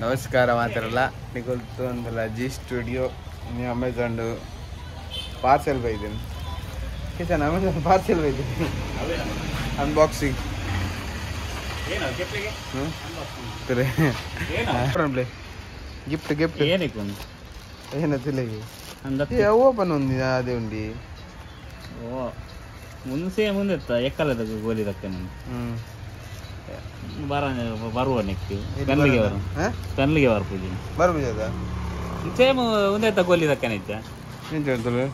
ನಮಸ್ಕಾರ ಮಾತಾಡಲ್ಲ ನಿಗೊಲ್ತು ಅಂದಲ್ಲ ಜಿ ಸ್ಟುಡಿಯೋ ನೀವು ಅಮೆಝಾನ್ ಪಾರ್ಸೆಲ್ ಬೈದ್ದೀನಿ ಕಿಚನ್ ಅಮೆಝಾನ್ ಪಾರ್ಸೆಲ್ ಬೈದ್ದೀನಿ ಅನ್ಬಾಕ್ಸಿಂಗ್ ಗಿಫ್ಟ್ ಗಿಫ್ಟ್ ಏನತ್ತಿಲ್ಲ ಓಪನ್ ఉంది అదే ఉంది ఓ ముందు ఎక్కలేదు గోలీ దక్క ಬರುವ ನೆಕ್ಸ್ಟ್ ಕಣ್ಣಿಗೆ ಬರು ಪೂಜೆ ಬರ್ಬೋದ ಸೇಮ್ ಒಂದೇ ತಗೊಳ್ಳಿ ದಕ್ಕನಿದ್ದ ಏನು ಹೇಳ್ತಾರೆ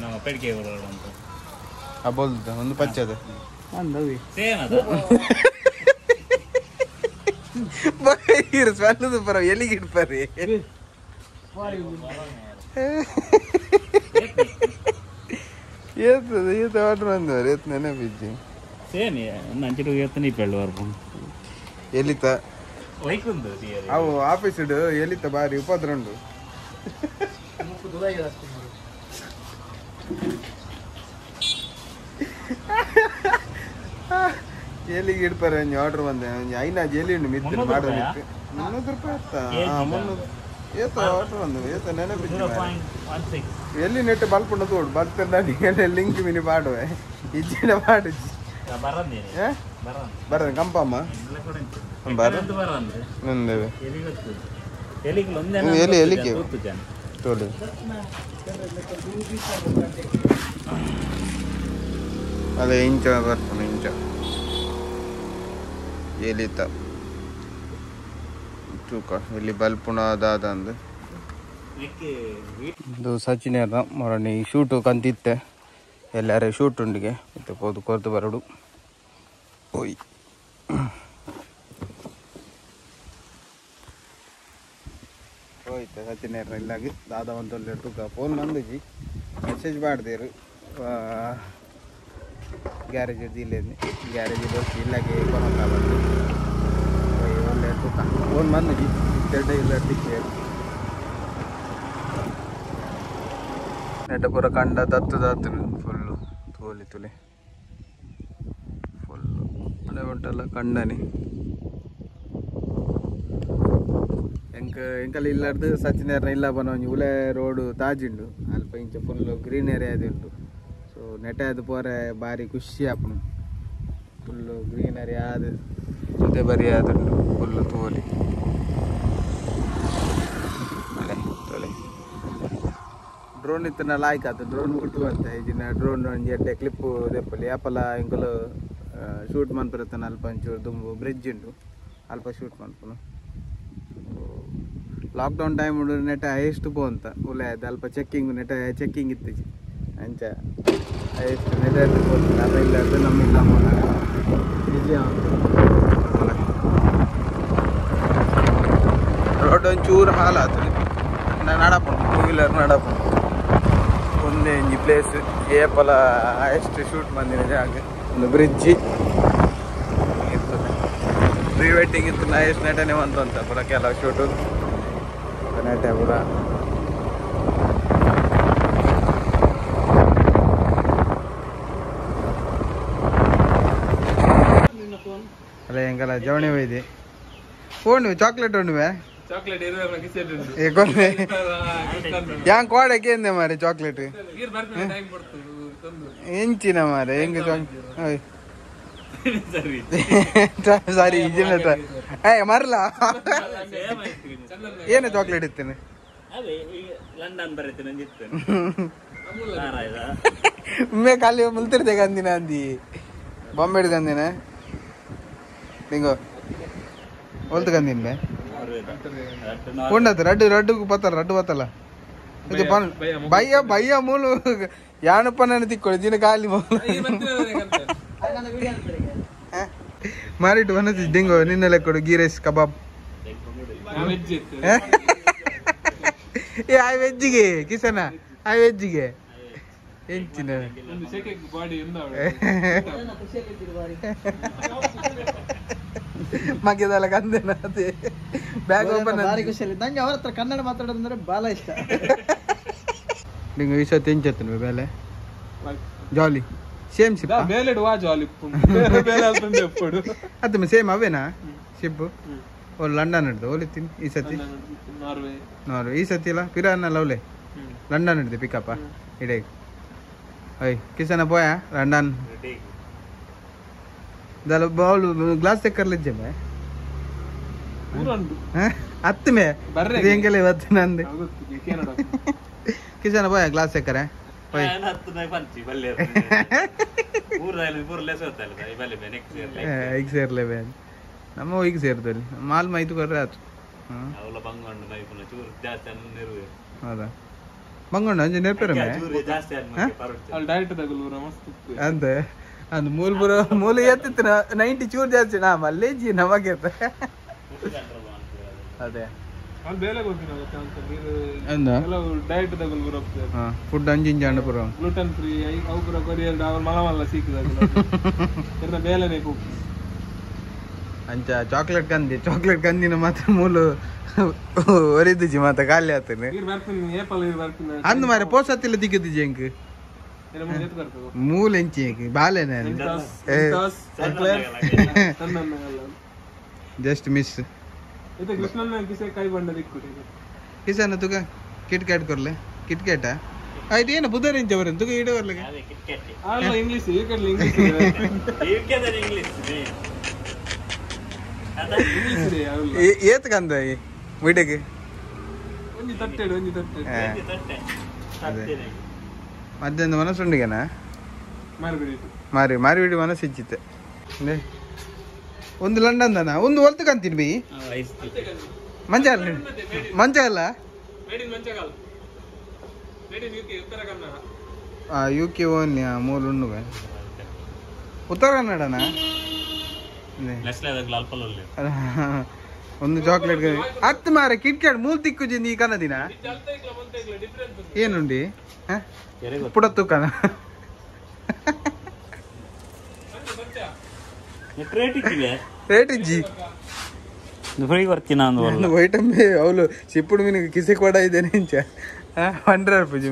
ನಮ್ಮ ಪೆಡಿಕೆ ಅಂತ ಬೋಲ್ದ ಒಂದು ಪಚ್ಚದ ಅಂದವಿ ಸೇಮ್ ಅದ ಸ್ವಂತದ ಪರ ಎಲ್ಲಿಗೆ ಇಡ್ಪಾರಿ ಏತದ ಈತ ಆರ್ಡರ್ ಬಂದವ್ರು ಏತ್ ನೆನಪಿಜ್ಜಿ ಸೇಮ್ ನಂಚಿಟ್ಟು ಎತ್ತನಿ ಪೆಳ್ಳು ವರ್ಪು ಎಲ್ಲಿತ ವೈಕುಂದು ಅವು ಆಫೀಸ್ ಇಡು ಎಲ್ಲಿತ ಬಾರಿ ಉಪದ್ರಂಡು ಎಲ್ಲಿಗೆ ಇಡ್ಪಾರೆ ಆರ್ಡರ್ ಬಂದೆ ಐನಾ ಎಲ್ಲಿ ಉಂಡು ಮಿತ್ರ ಮಾಡೋದು ₹300 ಏತ ಆರ್ಡರ್ ಬಂದು ಏತ ನೆನಪಿಜ್ಜಿ ಎಲ್ಲಿ ನೆಟ್ ಬಲ್ಪುಂಡ ತೋಡು ಬಲ್ತ ಲಿಂಕ್ ಮಿನಿ ಪಾಡುವೆ ಇಜ್ಜಿನ ಪಾಡು ಬರ ಕಂಪಮ್ಮ ಎಲ್ಲಿ ಎಲ್ಲಿಗೆ ತೋಲು ಅದೇ ಇಂಚ ಬರ್ತಾನೆ ಇಂಚ ಎಲ್ಲಿತ ತೂಕ ಇಲ್ಲಿ ಬಲ್ಪುಣ ದಾದ ಅಂದು ಇದು ಸಚಿನ್ ಮೊರನಿ ಶೂಟು ಕಂತಿತ್ತೆ ಎಲ್ಲಾರು ಶೂಟ್ ಉಂಡಿಗೆ ಮತ್ತೆ ಪೋದು ಕೊರ್ದು ಬರಡು ಓಯ್ ಹೋಯ್ತು ಸಚಿನ್ ಇಲ್ಲಾಗಿ ದಾದ ಒಂದು ತೂಕ ಫೋನ್ ಬಂದಿಜಿ ಮೆಸೇಜ್ ಮಾಡ್ದೇರು ಗ್ಯಾರೇಜ್ ಇಲ್ಲೇನೆ ಗ್ಯಾರೇಜ್ ಬಸ್ ಇಲ್ಲಾಗೆ ಕೊನೊಂದ ಬಂದು ಒಳ್ಳೆ ತೂಕ ಫೋನ್ ಬಂದಿಜಿ ದೊಡ್ಡ ಇಲ್ಲ ಟಿಕ್ಕೆ ನೆಟ್ಟ ಪೂರ ಕಂಡ ದತ್ತು ಫುಲ್ಲು ತೋಲಿ ತುಲಿ ಫುಲ್ಲು ಮಳೆ ಉಂಟಲ್ಲ ಕಂಡನಿ ಎಂಕಲ್ ಇಲ್ಲಾರ್ದು ಸಚಿನೇರ್ನ ಇಲ್ಲ ಬನೊಂಜಿ ಉಲೆ ರೋಡು ತಾಜಿಂಡು ಅಲ್ಪ ಇಂಚ ಫುಲ್ಲು ಗ್ರೀನ್ ಏರಿಯಾ ಅದು ಉಂಟು ಸೊ ನೆಟ ಅದು ಪೋರೆ ಬಾರಿ ಖುಷಿ ಆಪುಂಡು ಫುಲ್ಲು ಗ್ರೀನರಿ ಅದು ಜೊತೆ ಬರಿ ಆದುಂಡು ಫುಲ್ಲು ತೋಲಿ ಮಳೆ ತೋಲಿ ಡ್ರೋನ್ ಇತ್ತನ ಲಾಯ್ಕ್ ಆತು ಡ್ರೋನ್ ಬಿಟ್ಟು ಅಂತ ಈಜಿನ ಡ್ರೋನ್ ಒಂಜಿ ಎಡ್ಡೆ ಕ್ಲಿಪ್ ದೆಪ್ಪಲಿ ಆಪಲ ಇಂಕಲು ಶೂಟ್ ಮನ್ಪುರತನ ಅಲ್ಪ ಒಂಚೂರು ದುಂಬು ಬ್ರಿಡ್ಜ್ ಉಂಡು ಅಲ್ಪ ಶೂಟ್ ಮನ್ಪುನು ಲಾಕ್ಡೌನ್ ಟೈಮ್ ನೆಟ ಹೈಯೆಸ್ಟ್ ಪೋಂತ ಉಲೆ ಅದು ಅಲ್ಪ ಚೆಕ್ಕಿಂಗ್ ನೆಟ ಚೆಕ್ಕಿಂಗ್ ಇತ್ತೀಚಿ ಅಂಚ ಹೈಯೆಸ್ಟ್ ನೆಟ ಪೋಂತ ಅದ ಇಲ್ಲ ಅದು ನಮ್ಮಿಲ್ಲ ನಿಜ ರೋಡ್ ಒಂಚೂರು ಹಾಲಾತು ನಡಪುಂಡು 2 ವೀಲರ್ ನಡಪುಂಡು ಒಂದೇ ಇಂಜಿ ಪ್ಲೇಸ್ ಏಪಲ ಎಷ್ಟು ಶೂಟ್ ಬಂದಿನ ಜಾಗ ಒಂದು ಬ್ರಿಡ್ಜಿ ಇರ್ತದೆ ಪ್ರೀ ವೆಡ್ಡಿಂಗ್ ಇತ್ತು ನಾ ಎಷ್ಟು ನಟನೆ ಅಂತ ಪುರ ಕೆಲವು ಶೂಟು ನಟೆ ಪುರ ಅಲ್ಲ ಹೆಂಗಲ್ಲ ಜವಣಿ ಒಯ್ದಿ ಫೋನ್ ಚಾಕ್ಲೇಟ್ ಉಂಡುವೆ ಯಾಂಗ್ ಕೋಡಕ್ಕೆ ಎಂದೆ ಮಾರೆ ಚಾಕ್ಲೇಟ್ ಎಂಚಿನ ಮಾರೆ ಹೆಂಗ ಸಾರಿ ಮರಲ ಏನ ಚಾಕ್ಲೇಟ್ ಇತ್ತೇನೆ ಒಮ್ಮೆ ಖಾಲಿ ಮುಲ್ತಿರ್ತೆ ಗಂದಿನ ಅಂದಿ ಬಾಂಬೆ ಗಂದಿನ ನಿಂಗೋ ಹೊಲ್ತು ಗಂದಿನ ఉండదు రెడ్డు పోతారు రెడ్డు పోతల ఇది భయ్య మూలు యాన పని తిక్కోడు దీని ఖాళీ మారిటు వనసి డింగో నిన్న లెక్కడు గీ రైస్ కబాబ్ ఏ ಆಯ್ ವೆಜ್ಜಿಗೆ ಕಿಸನ ಆಯ್ ವೆಜ್ಜಿಗೆ ಎಂಚಿನ ಮಗ್ಗದಲ್ಲ ಕಂದೇನ ಅದೇ ಬ್ಯಾಗ್ ಓಪನ್ ಭಾರಿ ಖುಷಿ ನಂಗೆ ಅವ್ರ ಹತ್ರ ಕನ್ನಡ ಮಾತಾಡೋದಂದ್ರೆ ಬಾಳ ಇಷ್ಟ ನಿಂಗೆ ವಿಷಯ ತೆಂಚತ್ತು ಬೇಲೆ ಜಾಲಿ ಸೇಮ್ ಶಿಪ್ ಬೇಲೆ ವಾ ಜಾಲಿ ಬೇಲೆ ಅಲ್ತಂದೆ ಎಪ್ಪಡು ಅದು ಸೇಮ್ ಅವೇನಾ ಶಿಪ್ ಓ ಲಂಡನ್ ಹಿಡ್ದು ಓಲಿತ್ತೀನಿ ಈ ಸತಿ ನಾರ್ವೆ ಈ ಸತಿ ಇಲ್ಲ ಪಿರಾನ ಲವ್ಲೆ ಲಂಡನ್ ಹಿಡ್ದು ಪಿಕಪ್ಪ ಇಡೇ ಓಯ್ ಕಿಸನ ಪೋಯ ಲಂಡನ್ दाल बाउल ग्लास चेक कर लीजिए मैं अत्त में देंगे वत नंदे किसान बोया ग्लास चेक करें ओए अत्त में पंची बल्ले पूरा लेस होता है भाई बल्ले में एक शेर ले बहन नमो एक शेर तो माल मैं तो कर रहा था ಅವಳ ಬಂಗೊಂಡ ಮೈ ಪುನ ಚೂರು ಜಾಸ್ತಿ ಅನ್ನಿರುವೆ ಹೌದಾ ಬಂಗೊಂಡ ಅಂಜೆ ನೆರಪೆರ ಮೇ ಚೂರು ಜಾಸ್ತಿ ಅನ್ನ ಪರಚ ಅಲ್ಲಿ ಡೈರೆಕ್ಟ್ ತಗಲೂರ ಮಸ್ತ್ ಅಂತ ಅಂದ್ ಮೂಲ ಎತ್ತಿತ್ತು 90 ಚೂರು ಜಾಸ್ತಿ ನಾ ಮಲ್ಲೆ ಜಿ ನಮಗೆ ಅದೇ ಅಲ್ಲಿ ಬೇಲೆ ಗೊತ್ತಿನ ಅಂತ ನೀರು ಅಂದ ಕೆಲವು ಡೈರೆಕ್ಟ್ ತಗಲೂರ ಫುಡ್ ಅಂಜಿಂಜ ಅಂಡ ಪುರ ಗ್ಲೂಟನ್ ಫ್ರೀ ಅವು ಪುರ ಕೊರಿಯರ್ ಅವರ ಮಲಮಲ್ಲ ಸಿಕ್ಕಿದಾಗ ಇರ್ನ ಬೇಲೆನೇ ಕು ಅಂಚ ಚಾಕ್ಲೇಟ್ ಕಂದಿನ ಮಾತ್ರ ಮೂಲು ಒರಿದಿಜಿ ಮಾತ ಖಾಲಿ ಆತನೆ ಅಂದ ಮಾರೆ ಪೋಸತ್ತಿಲ್ಲ ದಿಕ್ಕದಿಜಿ ಎಂಕ್ ಮೂಲ ಎಂಚಿ ಬಾಲೆನೆ ಜಸ್ಟ್ ಮಿಸ್ ಕಿಸನ ತುಗ ಕಿಟ್ ಕ್ಯಾಟ್ ಕೊರ್ಲೆ ಕಿಟ್ ಕ್ಯಾಟ ಆಯ್ತು ಏನು ಬುಧರ ಇಂಚ ಬರ ತುಗ ಇಡ ಬರ್ಲಿಗೆ ಇಂಗ್ಲಿಷ್ ಏತ್ ಕಂದ ವಿಡಿಯೋಗೆ ಮಧ್ಯಾಹ್ನ ಮನಸ್ಸುಂಡಿಗೆನಾ ಮಾರಿ ಬಿಡಿ ಮನಸ್ಸು ಇಚ್ಚಿತ್ತೆ ಒಂದು ಲಂಡನ್ ದನ ಒಂದು ಹೊಲ್ತು ಕಂತೀನಿ ಬಿ ಮಂಚ ಅಲ್ಲ ಯುಕೆ ಓನ್ ಮೂರು ಉಣ್ಣು ಉತ್ತರ ಕನ್ನಡನಾ ಒಂದು ಚಾಕ್ಲೇಟ್ ಹತ್ತು ಮಾರ ಕಿಟ್ಕ್ಯಾಟ್ ಮೂಲ್ ತಿಕ್ಕುಜಿಂದ ಈ ಕನ್ನದಿನ ಏನುಂಡಿ ಪುಡತ್ತು ಕನ ರೇಟ್ ಇಜ್ಜಿ ವೈಟಮ್ಮೆ ಅವಳು ಸಿಪ್ಪುಡು ಮೀನಿಗೆ ಕಿಸೆ ಕೊಡ ಇದ್ದೇನೆ ಇಂಚ 100 ರೂಪಾಯಿ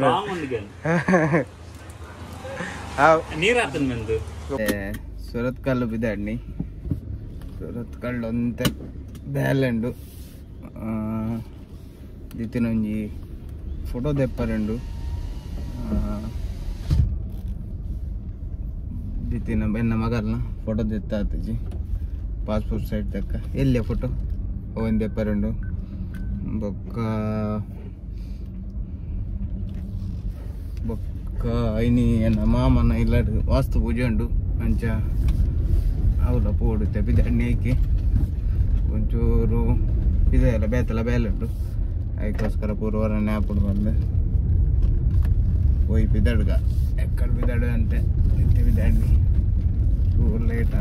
ಸುರತ್ ಕಲ್ಲು ಬಿದ್ದಾಡ್ನಿ ಸುರತ್ ಕಲ್ಲು ಅಂತ ಬ್ಯಾಲೆಂಡು ದಿತ್ತಿನೊಂಜಿ ಫೋಟೋ ದೆಪ್ಪರೆಂಡು ದಿತ್ತಿನ ಬೆನ್ನ ಮಗಲ್ನ ಫೋಟೋ ದೆತ್ತಾತಜಿ ಪಾಸ್ಪೋರ್ಟ್ ಸೈಡ್ ತಕ್ಕ ಎಲ್ಲಿಯ ಫೋಟೋ ಒಂದು ದೆಪ್ಪರೆಂಡು ಬೊಕ್ಕ ಐನಿ ಎನ್ನ ಮಾಮನ ಇಲ್ಲ ವಾಸ್ತು ಪೂಜೆ ಉಂಡು ಅಂಚ ಅವಳ ಪೋಡುತ್ತೆ ಬಿದ್ದಣ್ಣಿ ಹಾಕಿ ಒಂಚೂರು ಇದೆಲ್ಲ ಬೇತಲ್ಲ ಬೇಲೆ ಉಂಟು ಅದಕ್ಕೋಸ್ಕರ ಪೂರ್ವರ ನ್ಯಾಪುಡು ಬಂದು ಹೋಯ್ ಬಿದ್ದಡ್ಗ ಎಕ್ಕಡ ಬಿದ್ದಡು ಅಂತೆ ಬಿದ್ದಣ್ಣಿ ಪೂರ್ ಲೇಟ್